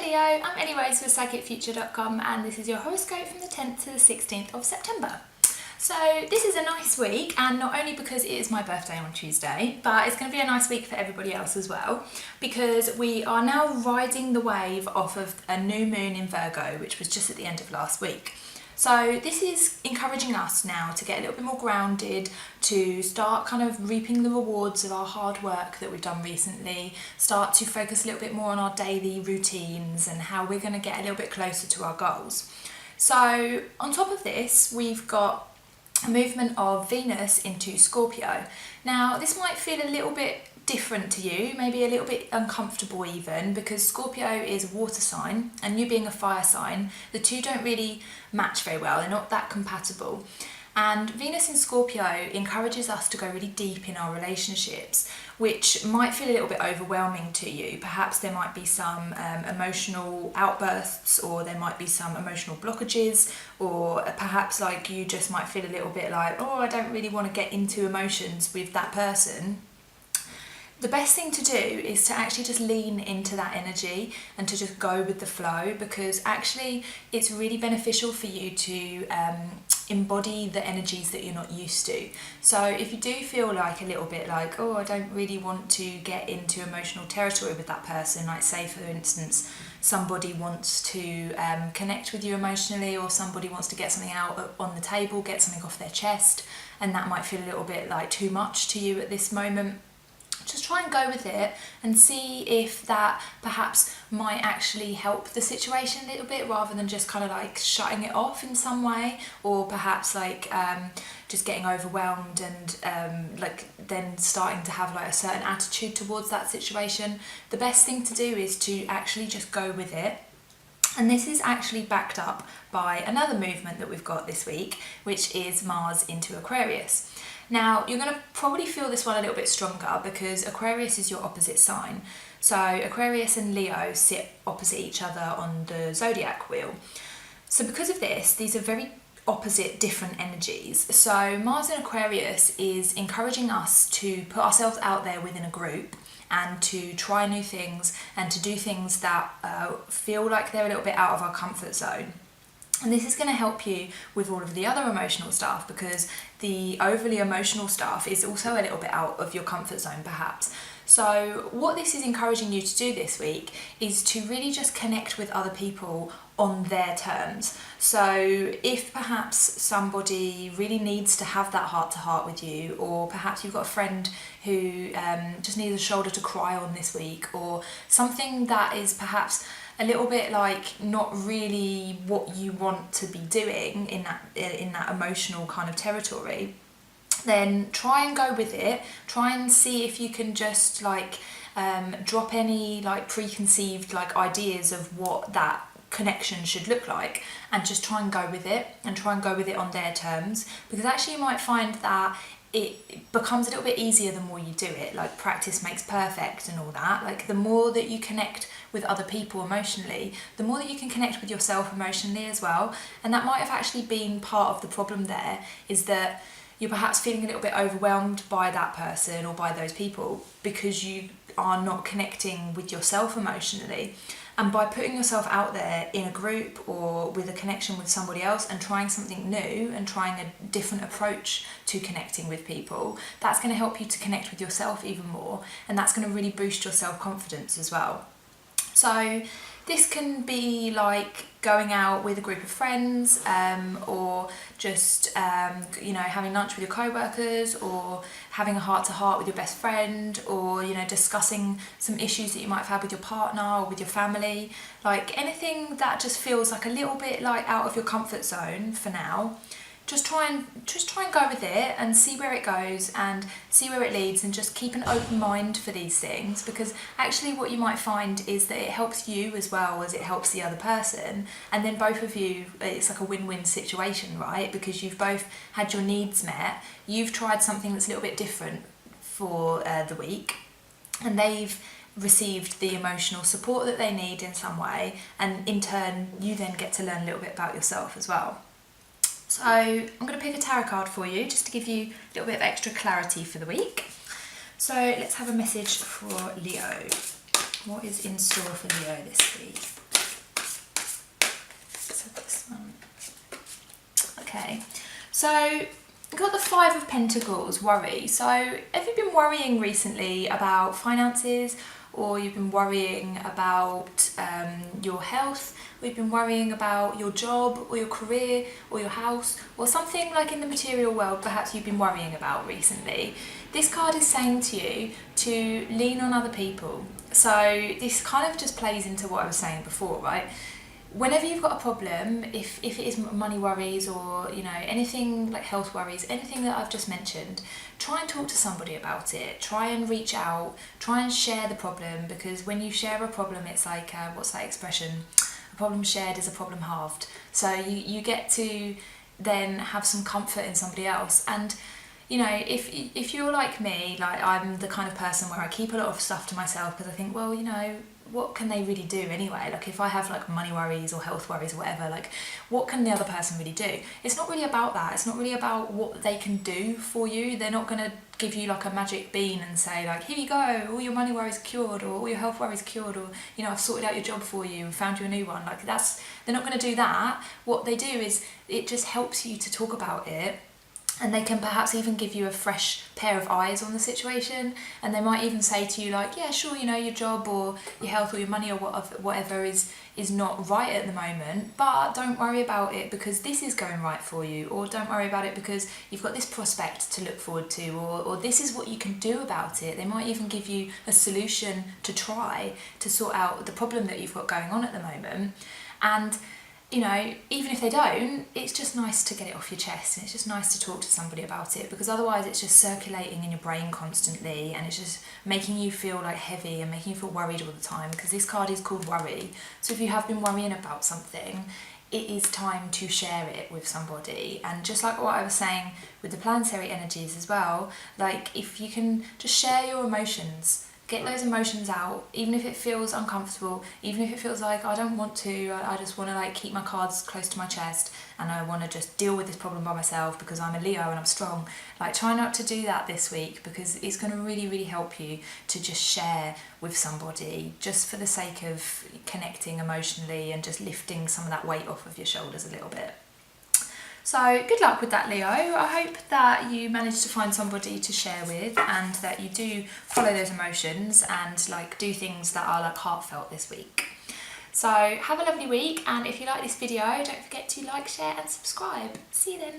Leo, I'm Ellie Rose with PsychicFuture.com and this is your horoscope from the 10th to the 16th of September. So this is a nice week, and not only because it is my birthday on Tuesday, but it's going to be a nice week for everybody else as well, because we are now riding the wave off of a new moon in Virgo, which was just at the end of last week. So this is encouraging us now to get a little bit more grounded, to start kind of reaping the rewards of our hard work that we've done recently, start to focus a little bit more on our daily routines and how we're going to get a little bit closer to our goals. So on top of this, we've got a movement of Venus into Scorpio. Now this might feel a little bit different to you, maybe a little bit uncomfortable even, because Scorpio is a water sign and you being a fire sign, the two don't really match very well, they're not that compatible. And Venus in Scorpio encourages us to go really deep in our relationships, which might feel a little bit overwhelming to you. Perhaps there might be some emotional outbursts, or there might be some emotional blockages, or perhaps like you just might feel a little bit like, oh, I don't really want to get into emotions with that person. The best thing to do is to actually just lean into that energy and to just go with the flow, because actually it's really beneficial for you to embody the energies that you're not used to. So if you do feel like a little bit like, oh, I don't really want to get into emotional territory with that person, like say for instance somebody wants to connect with you emotionally, or somebody wants to get something out on the table, get something off their chest, and that might feel a little bit like too much to you at this moment, just try and go with it and see if that perhaps might actually help the situation a little bit, rather than just kind of like shutting it off in some way, or perhaps like just getting overwhelmed and like then starting to have like a certain attitude towards that situation. The best thing to do is to actually just go with it. And this is actually backed up by another movement that we've got this week, which is Mars into Aquarius. Now, you're going to probably feel this one a little bit stronger because Aquarius is your opposite sign. So Aquarius and Leo sit opposite each other on the zodiac wheel. So because of this, these are very opposite, different energies. So Mars in Aquarius is encouraging us to put ourselves out there within a group and to try new things and to do things that feel like they're a little bit out of our comfort zone. And this is going to help you with all of the other emotional stuff, because the overly emotional stuff is also a little bit out of your comfort zone perhaps. So what this is encouraging you to do this week is to really just connect with other people on their terms. So if perhaps somebody really needs to have that heart-to-heart with you, or perhaps you've got a friend who just needs a shoulder to cry on this week, or something that is perhaps a little bit like not really what you want to be doing in that emotional kind of territory, then try and go with it. Try and see if you can just like drop any like preconceived like ideas of what that connection should look like, and just try and go with it, and try and go with it on their terms, because actually you might find that it becomes a little bit easier the more you do it. Like practice makes perfect and all that. Like the more that you connect with other people emotionally, the more that you can connect with yourself emotionally as well. And that might have actually been part of the problem there, is that you're perhaps feeling a little bit overwhelmed by that person or by those people because you are not connecting with yourself emotionally. And by putting yourself out there in a group or with a connection with somebody else and trying something new and trying a different approach to connecting with people, that's going to help you to connect with yourself even more, and that's going to really boost your self-confidence as well. So this can be like going out with a group of friends, or just having lunch with your co-workers, or having a heart-to-heart with your best friend, or discussing some issues that you might have had with your partner or with your family. Like anything that just feels like a little bit like out of your comfort zone for now. Just try and go with it and see where it goes and see where it leads, and just keep an open mind for these things, because actually what you might find is that it helps you as well as it helps the other person, and then both of you, it's like a win-win situation, right? Because you've both had your needs met, you've tried something that's a little bit different for the week, and they've received the emotional support that they need in some way, and in turn you then get to learn a little bit about yourself as well. So I'm going to pick a tarot card for you just to give you a little bit of extra clarity for the week. So let's have a message for Leo. What is in store for Leo this week? Okay, so we've got the Five of Pentacles, worry. So have you been worrying recently about finances, or you've been worrying about your health, or you've been worrying about your job or your career or your house, or something like in the material world perhaps you've been worrying about recently? This card is saying to you to lean on other people. So this kind of just plays into what I was saying before, right? Whenever you've got a problem, if it is money worries or, you know, anything like health worries, anything that I've just mentioned, try and talk to somebody about it. Try and reach out, try and share the problem, because when you share a problem, it's like, what's that expression? A problem shared is a problem halved. So you get to then have some comfort in somebody else. And you know, if you're like me, like I'm the kind of person where I keep a lot of stuff to myself because I think, well, you know, what can they really do anyway? Like if I have like money worries or health worries or whatever, like what can the other person really do? It's not really about that. It's not really about what they can do for you. They're not going to give you like a magic bean and say like, here you go, all your money worries cured, or all your health worries cured, or, you know, I've sorted out your job for you and found you a new one. Like they're not going to do that. What they do is it just helps you to talk about it. And they can perhaps even give you a fresh pair of eyes on the situation, and they might even say to you like, yeah, sure, you know, your job or your health or your money or whatever is not right at the moment, but don't worry about it because this is going right for you, or don't worry about it because you've got this prospect to look forward to, or this is what you can do about it. They might even give you a solution to try to sort out the problem that you've got going on at the moment. And you know, even if they don't, it's just nice to get it off your chest, and it's just nice to talk to somebody about it, because otherwise it's just circulating in your brain constantly and it's just making you feel like heavy and making you feel worried all the time, because this card is called worry. So if you have been worrying about something, it is time to share it with somebody. And just like what I was saying with the planetary energies as well, like if you can just share your emotions, get those emotions out, even if it feels uncomfortable, even if it feels like I don't want to, I just want to like keep my cards close to my chest and I want to just deal with this problem by myself because I'm a Leo and I'm strong. Like, try not to do that this week, because it's going to really, really help you to just share with somebody, just for the sake of connecting emotionally and just lifting some of that weight off of your shoulders a little bit. So good luck with that, Leo. I hope that you manage to find somebody to share with, and that you do follow those emotions and like do things that are like heartfelt this week. So have a lovely week, and if you like this video, don't forget to like, share and subscribe. See you then.